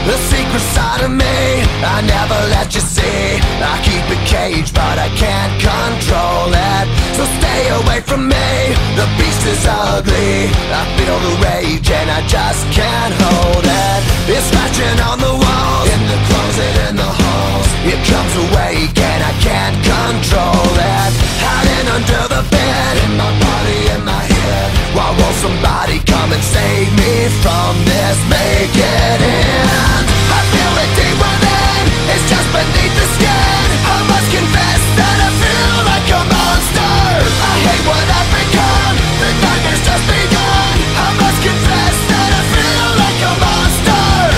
The secret side of me, I never let you see. I keep it caged, but I can't control it. So stay away from me, the beast is ugly. I feel the rage and I just can't hold it. It's scratching on the walls, in the closet, in the halls. It comes awake and I can't control it. Hiding under the bed, in my body, in my head. Why won't somebody come and save me from this? Make it end. I feel it deep within, it's just beneath the skin. I must confess that I feel like a monster. I hate what I've become, the nightmare's just begun. I must confess that I feel like a monster.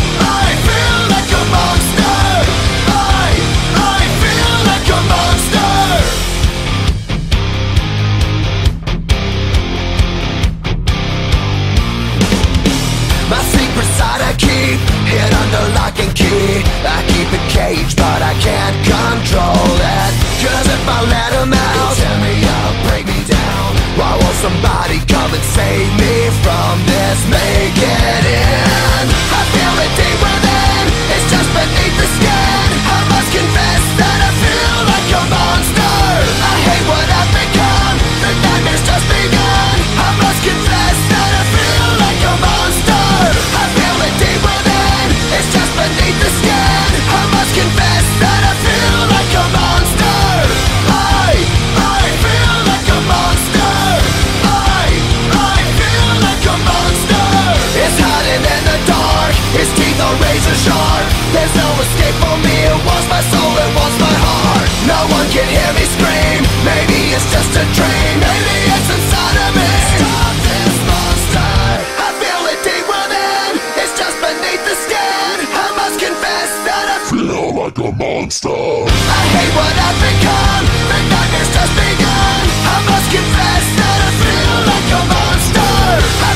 I feel like a monster. I feel like a monster. My secret side I keep hid under lock and key. I keep it caged, but I can't control it. Cause if I let him out, he'll tear me up, break me down. Why won't somebody come and save me from this? Make it end. I feel it deep within, it's just beneath the skin. I must confess that I feel like a monster. I hate what I've become, the nightmare's just begun. I must confess that I feel like a monster. I feel it deep within, it's just beneath the skin. I must confess that I feel like a monster. I feel like a monster. I feel like a monster. It's hiding in the dark, its teeth are razor sharp. There's no escape for me, it wants my soul, it wants my heart. No one can hear me scream, maybe it's just a dream. Maybe it's inside of me. Stop this monster. I feel it deep within, it's just beneath the skin. I must confess that I feel like a monster. I hate what I've become, the nightmare's just begun. I must confess that I feel like a monster.